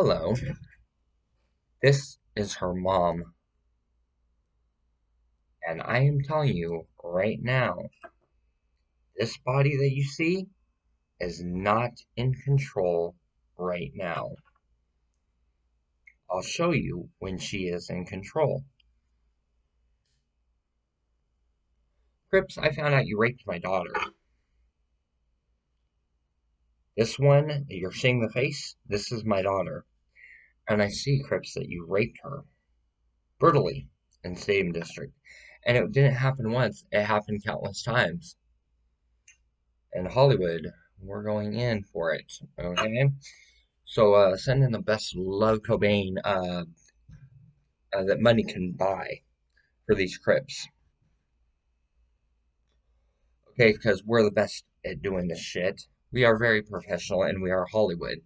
Hello, this is her mom, and I am telling you right now, this body that you see is not in control right now. I'll show you when she is in control. Crips, I found out you raped my daughter. This one, you're seeing the face? This is my daughter. And I see, Crips, that you raped her brutally in Stadium District. And it didn't happen once, it happened countless times. In Hollywood, we're going in for it, okay? So send in the best love Cobain that money can buy for these crips. Okay, because we're the best at doing this shit. We are very professional and we are Hollywood.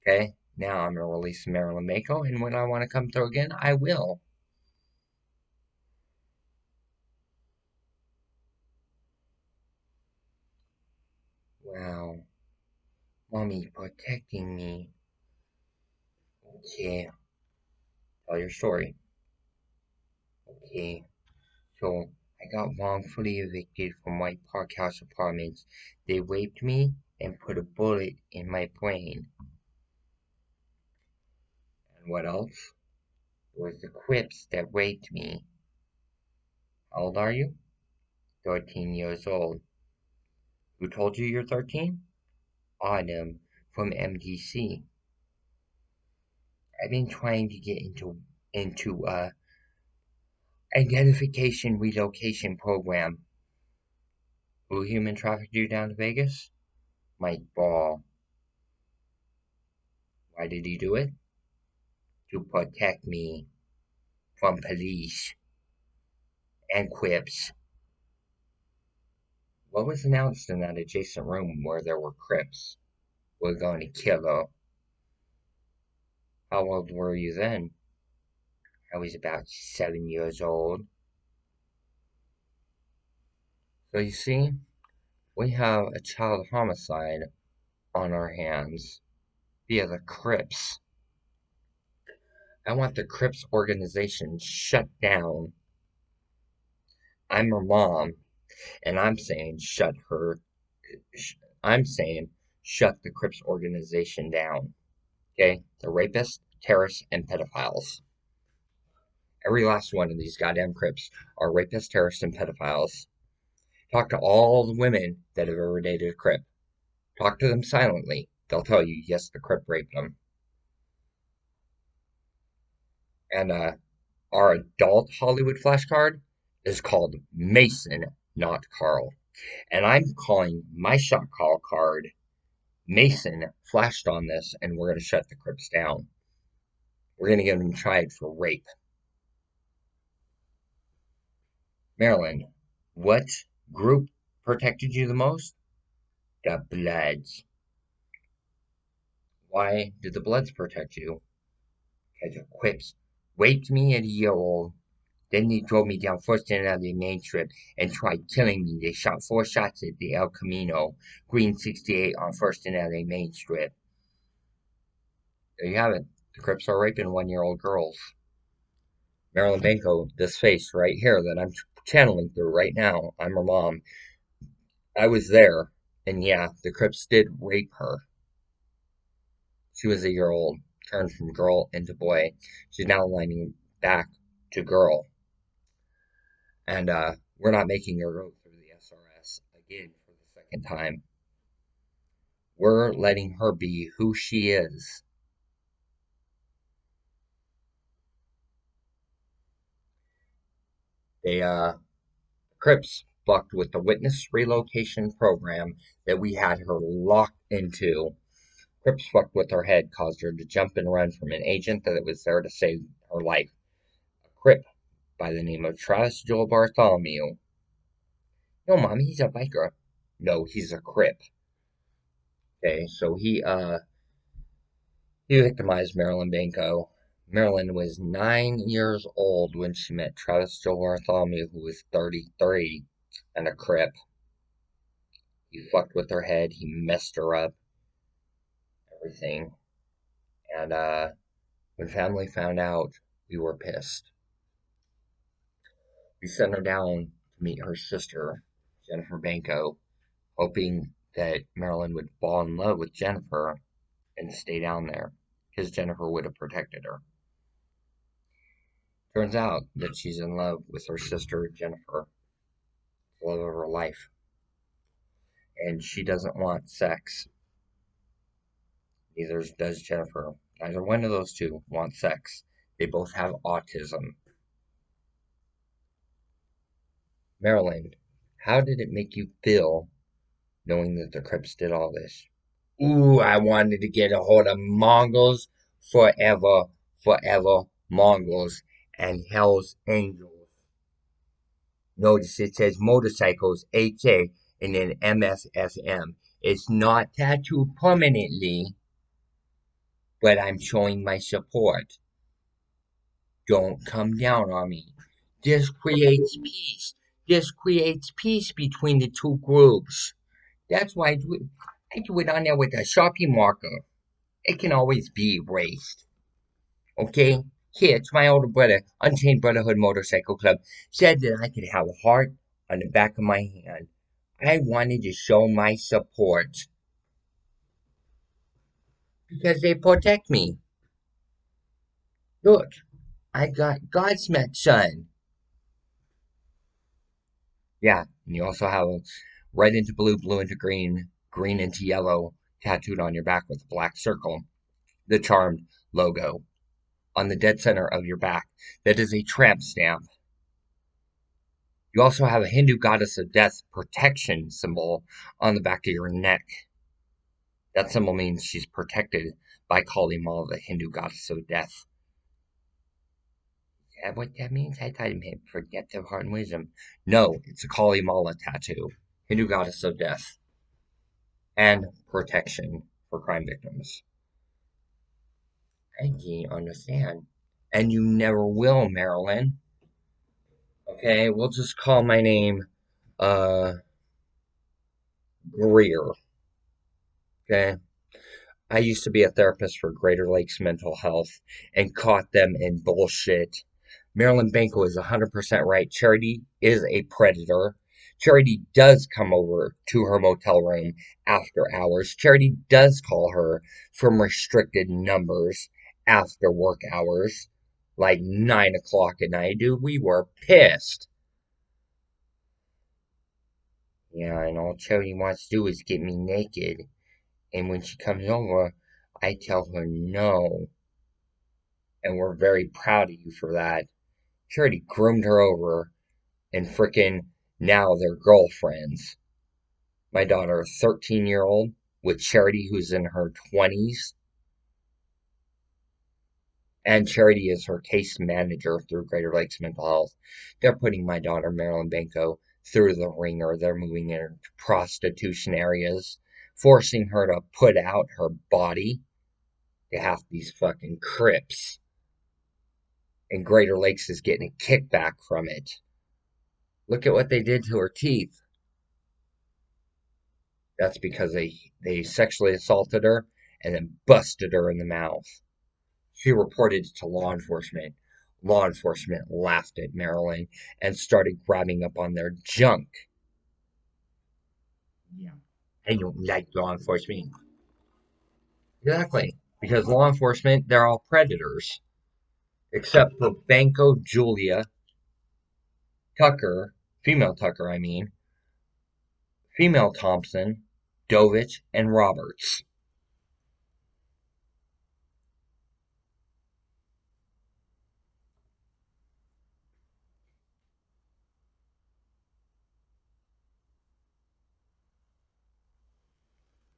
Okay? Now I'm gonna release Marilyn Mako, and when I want to come through again, I will. Wow. Mommy protecting me. Okay. Tell your story. Okay. So I got wrongfully evicted from White Park House Apartments. They raped me and put a bullet in my brain. And what else? It was the Crips that raped me. How old are you? 13 years old. Who told you you're 13? Autumn from MDC. I've been trying to get into identification relocation program. Who human trafficked you down to Vegas? Mike Ball. Why did he do it? To protect me from police and Crips. What was announced in that adjacent room where there were Crips? We're going to kill her. How old were you then? I was about 7 years old. So you see, we have a child homicide on our hands via the Crips. I want the Crips organization shut down. I'm her mom, and I'm saying I'm saying shut the Crips organization down. Okay? The rapists, terrorists, and pedophiles. Every last one of these goddamn Crips are rapists, terrorists, and pedophiles. Talk to all the women that have ever dated a Crip. Talk to them silently. They'll tell you, yes, the Crip raped them. And our adult Hollywood flashcard is called Mason, not Carl. And I'm calling my shot call card Mason flashed on this, and we're going to shut the Crips down. We're going to get them tried for rape. Marilyn, what group protected you the most? The Bloods. Why did the Bloods protect you? Because the Crips raped me at a year old. Then they drove me down First and LA Main Strip and tried killing me. They shot 4 shots at the El Camino, Green 68 on First and LA Main Strip. There you have it. The Crips are raping 1-year-old girls. Marilyn Banco, this face right here that I'm channeling through right now, I'm her mom. I was there, and yeah, the Crips did rape her. She was a year old, turned from girl into boy. She's now lining back to girl. And we're not making her go through the SRS again for the second time. We're letting her be who she is. They Crips fucked with the witness relocation program that we had her locked into. Crips fucked with her head, caused her to jump and run from an agent that was there to save her life. A Crip by the name of Travis Joel Bartholomew. No, Mom, he's a biker. No, he's a Crip. Okay, so he victimized Marilyn Banco. Marilyn was 9 years old when she met Travis Joel Bartholomew, who was 33 and a Crip. He fucked with her head, he messed her up, everything. And when family found out, we were pissed. We sent her down to meet her sister, Jennifer Banco, hoping that Marilyn would fall in love with Jennifer and stay down there, because Jennifer would have protected her. Turns out that she's in love with her sister, Jennifer, the love of her life, and she doesn't want sex. Neither does Jennifer. Neither one of those two want sex. They both have autism. Marilyn, how did it make you feel knowing that the Crips did all this? Ooh, I wanted to get a hold of Mongols forever, forever, Mongols and Hell's Angels. Notice it says motorcycles, HA, and then MSSM. It's not tattooed permanently, but I'm showing my support. Don't come down on me. This creates peace. This creates peace between the two groups. That's why I do it on there with a Sharpie marker. It can always be erased. Okay? Here, it's my older brother, Unchained Brotherhood Motorcycle Club, said that I could have a heart on the back of my hand. I wanted to show my support because they protect me. Look, I got Godsmack son. Yeah, and you also have red into blue, blue into green, green into yellow tattooed on your back with a black circle, the Charmed logo. On the dead center of your back, that is a tramp stamp. You also have a Hindu goddess of death protection symbol on the back of your neck. That symbol means she's protected by Kali Ma, the Hindu goddess of death. Is that what that means? I thought it meant for depth of heart and wisdom. No, it's a Kali Mala tattoo, Hindu goddess of death, and protection for crime victims. I can't understand. And you never will, Marilyn. Okay, we'll just call my name, Grier. Okay? I used to be a therapist for Greater Lakes Mental Health and caught them in bullshit. Marilyn Banco is 100% right. Charity is a predator. Charity does come over to her motel room after hours. Charity does call her from restricted numbers after work hours, like 9 o'clock at night. Dude, we were pissed. Yeah, and all Charity wants to do is get me naked. And when she comes over, I tell her no. And we're very proud of you for that. Charity groomed her over, and frickin' now they're girlfriends. My daughter, a 13-year-old, with Charity, who's in her 20s, and Charity is her case manager through Greater Lakes Mental Health. They're putting my daughter, Marilyn Banco, through the ringer. They're moving her into prostitution areas, forcing her to put out her body to half these fucking Crips. And Greater Lakes is getting a kickback from it. Look at what they did to her teeth. That's because they sexually assaulted her and then busted her in the mouth. She reported to law enforcement. Law enforcement laughed at Marilyn and started grabbing up on their junk. Yeah. I don't like law enforcement. Exactly. Because law enforcement, they're all predators. Except for Banco Julia Tucker, female Tucker, I mean, female Thompson, Dovich, and Roberts.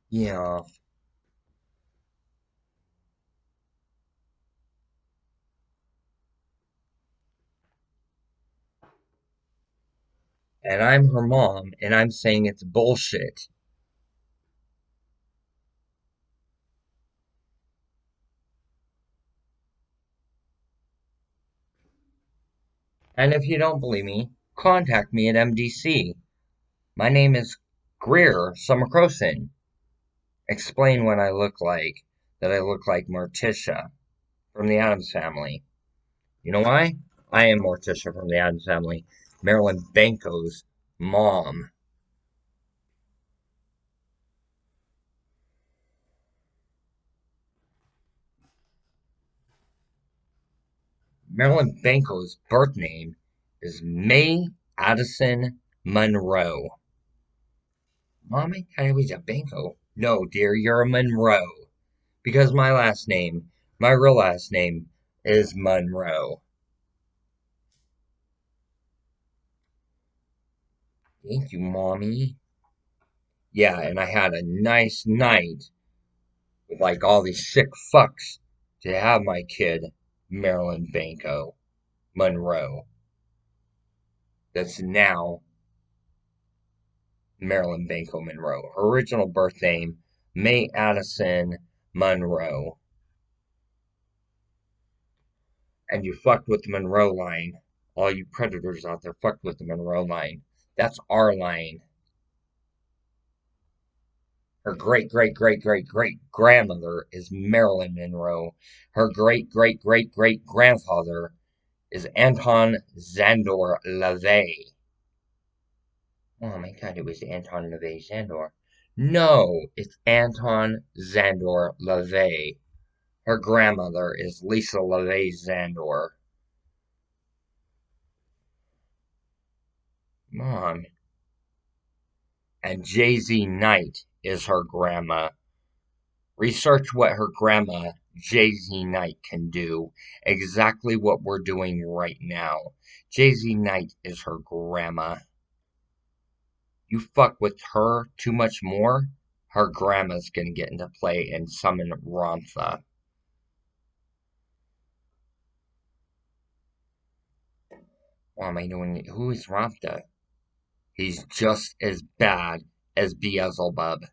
Yeah. And I'm her mom, and I'm saying it's bullshit. And if you don't believe me, contact me at MDC. My name is Grier Summercroson. Explain what I look like. that I look like Mortisha from the Addams Family. You know why? I am Mortisha from the Addams Family, Marilyn Banco's mom. Marilyn Banco's birth name is May Addison Monroe. Mommy, I was a Banco. No, dear, you're a Monroe. Because my real last name, is Monroe. Thank you, Mommy. Yeah, and I had a nice night with like all these sick fucks to have my kid, Marilyn Banco Monroe. That's now Marilyn Banco Monroe. Her original birth name, May Addison Monroe. And you fucked with the Monroe line. All you predators out there fucked with the Monroe line. That's our line. Her great great great great great grandmother is Marilyn Monroe. Her great great great great grandfather is Anton Zandor LaVey. Oh my god, it was Anton LaVey Zandor. No, it's Anton Zandor LaVey. Her grandmother is Lisa LaVey Zandor. Mom. And Jay-Z Knight is her grandma. Research what her grandma, Jay-Z Knight, can do. Exactly what we're doing right now. Jay-Z Knight is her grandma. You fuck with her too much more, her grandma's gonna get into play and summon Ramtha. What am I doing? Who is Ramtha? He's just as bad as Beelzebub.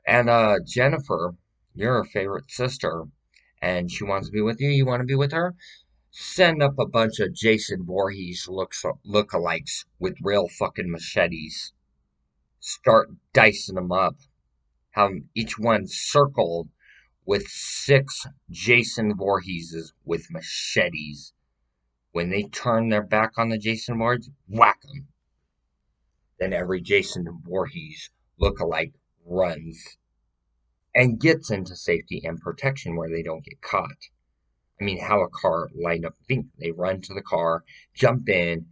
And Jennifer, you're her favorite sister, and she wants to be with you. You want to be with her? Send up a bunch of Jason Voorhees lookalikes with real fucking machetes. Start dicing them up. Have each one circled with 6 Jason Voorheeses with machetes. When they turn their back on the Jason Voorhees, whack them. Then every Jason Voorhees lookalike runs and gets into safety and protection where they don't get caught. I mean, how a car line up, think they run to the car, jump in,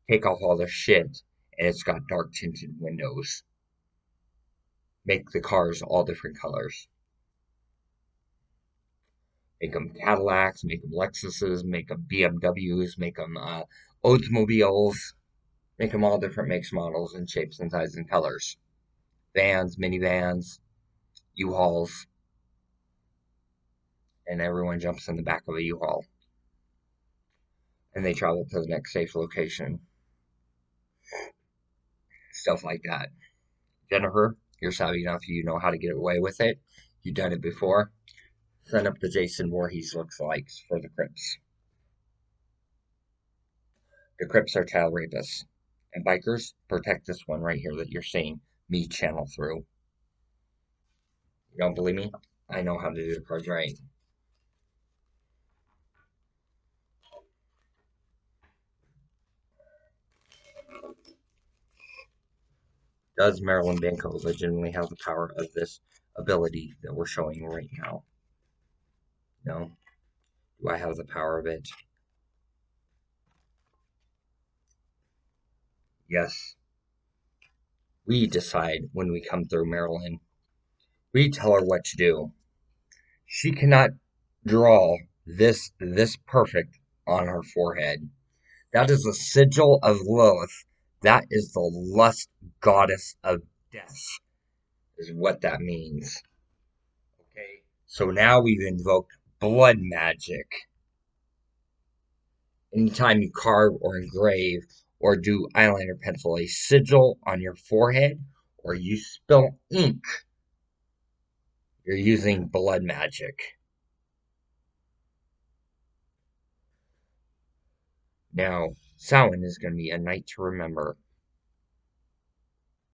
take off all their shit, and it's got dark tinted windows. Make the cars all different colors. Make them Cadillacs, make them Lexuses, make them BMWs, make them Oldsmobiles, make them all different makes, models, and shapes and sizes and colors. Vans, minivans, U-Hauls, and everyone jumps in the back of a U-Haul. And they travel to the next safe location. Stuff like that. Jennifer, you're savvy enough, you know how to get away with it. You've done it before. Send up the Jason Voorhees lookalikes for the Crips. The Crips are child rapists. And bikers, protect this one right here that you're seeing me channel through. You don't believe me? I know how to do the cards right. Does Marilyn Banco legitimately have the power of this ability that we're showing right now? No. Do I have the power of it? Yes. We decide when we come through Marilyn. We tell her what to do. She cannot draw this perfect on her forehead. That is the sigil of Lilith. That is the lust goddess of death, is what that means. Okay, so now we've invoked blood magic. Anytime you carve or engrave or do eyeliner pencil a sigil on your forehead or you spill ink, you're using blood magic. Now, Samhain is going to be a night to remember.